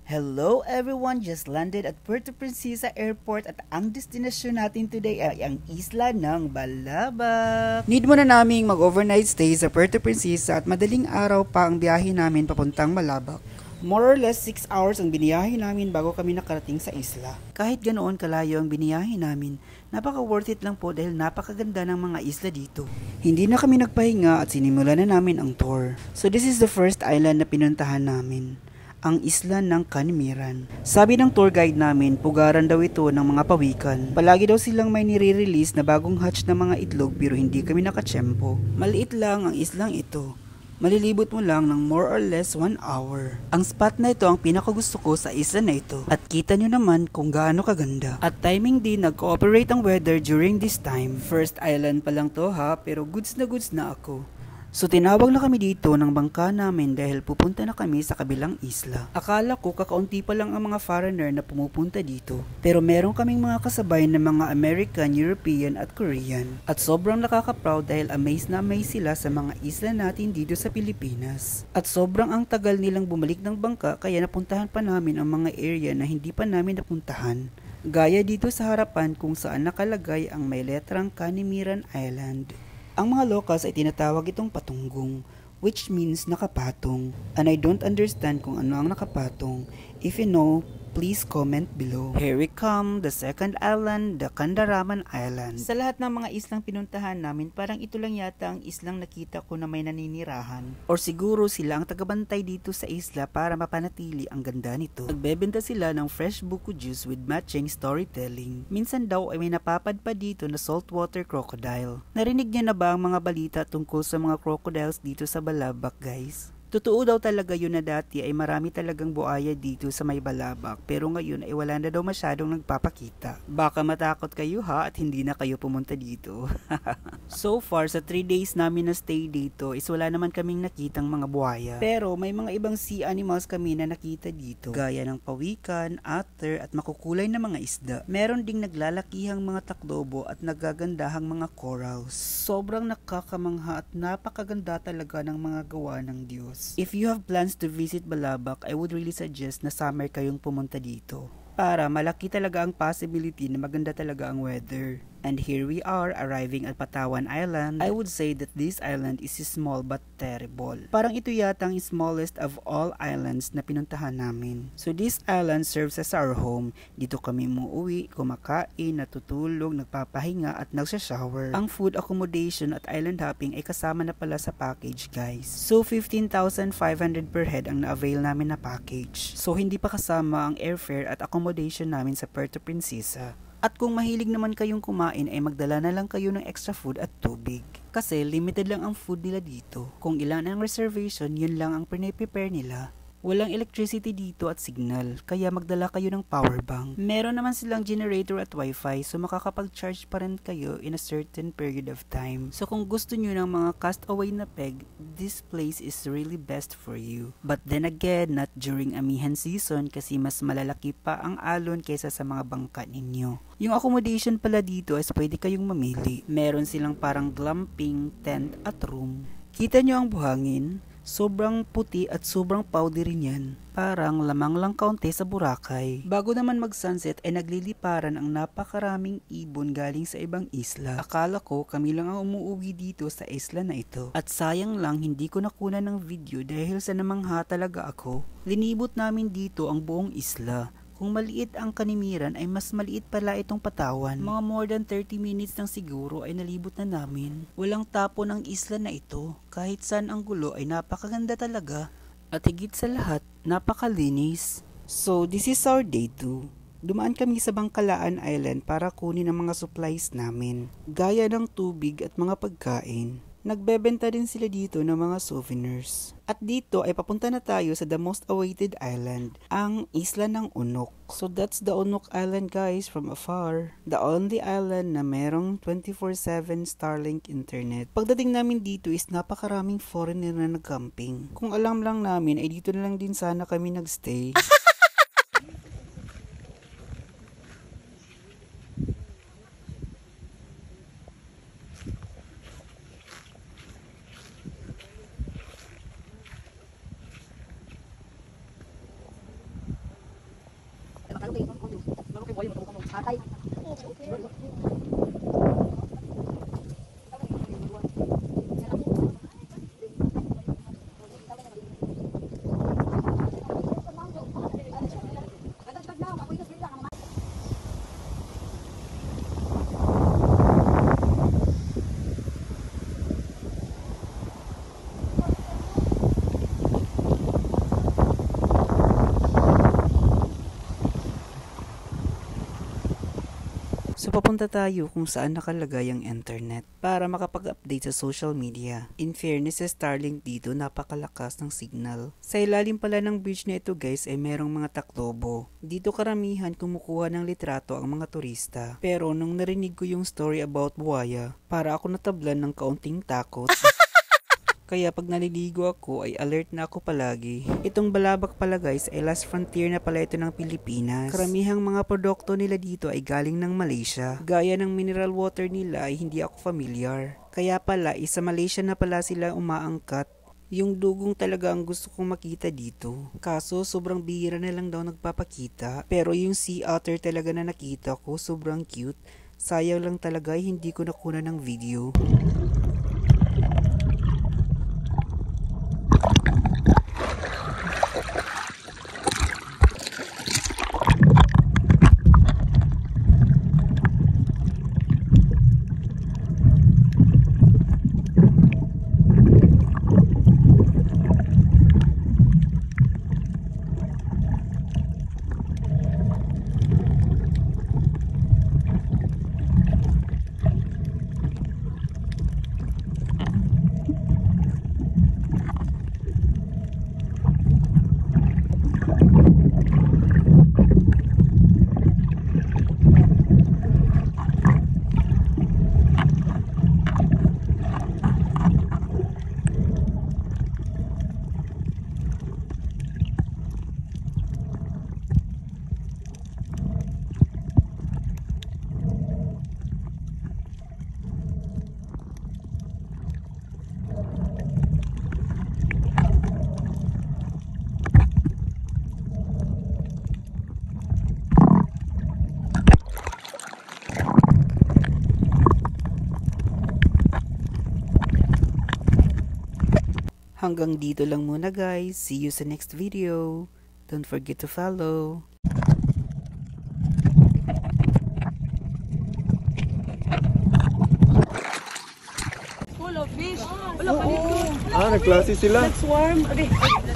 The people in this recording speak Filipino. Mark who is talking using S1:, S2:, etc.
S1: Hello everyone! Just landed at Puerto Princesa Airport at ang destinasyon natin today ay ang isla ng Balabac. Need mo na naming mag-overnight stay sa Puerto Princesa at madaling araw pa ang biyahe namin papuntang Balabac. More or less 6 hours ang biniyahe namin bago kami nakarating sa isla. Kahit ganoon kalayo ang biniyahe namin, napaka worth it lang po dahil napakaganda ng mga isla dito. Hindi na kami nagpahinga at sinimulan na namin ang tour. So this is the first island na pinuntahan namin, ang isla ng Canimiran. Sabi ng tour guide namin, pugaran daw ito ng mga pawikan. Palagi daw silang may nire-release na bagong hatch ng mga itlog pero hindi kami nakatsyempo. Maliit lang ang islang ito. Malilibot mo lang ng more or less 1 hour. Ang spot na ito ang pinakagusto ko sa isla na ito. At kita nyo naman kung gaano kaganda. At timing din nag-cooperate ang weather during this time. First island pa lang to ha, pero goods na ako. So tinawag na kami dito ng bangka namin dahil pupunta na kami sa kabilang isla. Akala ko kakaunti pa lang ang mga foreigner na pumupunta dito. Pero meron kaming mga kasabay na mga American, European at Korean. At sobrang nakaka-proud dahil amazed na amazed sila sa mga isla natin dito sa Pilipinas. At sobrang ang tagal nilang bumalik ng bangka kaya napuntahan pa namin ang mga area na hindi pa namin napuntahan. Gaya dito sa harapan kung saan nakalagay ang may letrang Canimiran Island. Ang mga locals ay tinatawag itong patunggong, which means nakapatong. And I don't understand kung ano ang nakapatong. If you know, please comment below. Here we come, the second island, the Candaraman Island. Sa lahat ng mga islang pinuntahan namin, parang ito lang yata ang islang nakita ko na may naninirahan. Or siguro sila ang tagabantay dito sa isla para mapanatili ang ganda nito. Nagbebenta sila ng fresh buko juice with matching storytelling. Minsan daw ay may napapadpa dito na saltwater crocodile. Narinig niyo na ba ang mga balita tungkol sa mga crocodiles dito sa Balabac, guys? Totoo daw talaga yun na dati ay marami talagang buaya dito sa may Balabac pero ngayon ay wala na daw masyadong nagpapakita. Baka matakot kayo ha at hindi na kayo pumunta dito. So far sa 3 days namin na stay dito is wala naman kaming nakitang mga buaya. Pero may mga ibang sea animals kami na nakita dito gaya ng pawikan, otter at makukulay na mga isda. Meron ding naglalakihang mga taklobo at nagagandahang mga corals. Sobrang nakakamangha at napakaganda talaga ng mga gawa ng Diyos. If you have plans to visit Balabac, I would really suggest na summer kayong pumunta dito. Para malaki talaga ang possibility na maganda talaga ang weather. And here we are arriving at Patawan Island. I would say that this island is small but terrible. Parang ito yata ang smallest of all islands na pinuntahan namin. So this island serves as our home. Dito kami muuwi, kumakain, natutulog, nagpapahinga at nagsha-shower. Ang food accommodation at island hopping ay kasama na pala sa package, guys. So 15,500 per head ang na-avail namin na package. So hindi pa kasama ang airfare at accommodation namin sa Puerto Princesa. At kung mahilig naman kayong kumain ay magdala na lang kayo ng extra food at tubig. Kasi limited lang ang food nila dito. Kung ilan ang reservation, yun lang ang pre-prepare nila. Walang electricity dito at signal, kaya magdala kayo ng power bank. Meron naman silang generator at wifi, so makakapag-charge pa rin kayo in a certain period of time. So kung gusto nyo ng mga castaway na peg, this place is really best for you. But then again, not during amihan season kasi mas malalaki pa ang alon kaysa sa mga bangka ninyo. Yung accommodation pala dito is pwede kayong mamili. Meron silang parang glamping, tent at room. Kita nyo ang buhangin? Sobrang puti at sobrang powdery niyan. Parang lamang lang kaunti sa Boracay. Bago naman mag-sunset ay nagliliparan ang napakaraming ibon galing sa ibang isla. Akala ko kami lang ang umuuwi dito sa isla na ito. At sayang lang hindi ko nakuha ng video dahil sa namangha talaga ako. Linibot namin dito ang buong isla. Kung maliit ang Canimiran ay mas maliit pala itong Patawan. Mga more than 30 minutes lang siguro ay nalibot na namin. Walang tapo ng isla na ito. Kahit saan ang gulo ay napakaganda talaga. At higit sa lahat, napakalinis. So this is our day 2. Dumaan kami sa Bangkalaan Island para kunin ang mga supplies namin. Gaya ng tubig at mga pagkain. Nagbebenta din sila dito ng mga souvenirs. At dito ay papunta na tayo sa the most awaited island, ang isla ng Unok. So that's the Unok Island, guys, from afar. The only island na merong 24/7 Starlink internet. Pagdating namin dito is napakaraming foreigner na nag-camping. Kung alam lang namin ay dito na lang din sana kami nagstay. So papunta tayo kung saan nakalagay ang internet para makapag-update sa social media. In fairness sa Starlink dito, napakalakas ng signal. Sa ilalim pala ng bridge na ito guys ay merong mga taklobo. Dito karamihan kumukuha ng litrato ang mga turista. Pero nung narinig ko yung story about buhaya, para ako natablan ng kaunting takot. Kaya pag naliligo ako ay alert na ako palagi. Itong Balabac pala guys ay last frontier na pala ito ng Pilipinas. Karamihang mga produkto nila dito ay galing ng Malaysia. Gaya ng mineral water nila ay hindi ako familiar. Kaya pala isa Malaysia na pala sila umaangkat. Yung dugong talaga ang gusto kong makita dito. Kaso sobrang bihira na lang daw nagpapakita. Pero yung sea otter talaga na nakita ko sobrang cute. Sayang lang talaga hindi ko nakuna ng video. Hanggang dito lang muna guys. See you sa next video. Don't forget to follow.
S2: Full of fish. Wala ka dito.
S3: Nagklase sila.
S2: Nag-swarm. Okay.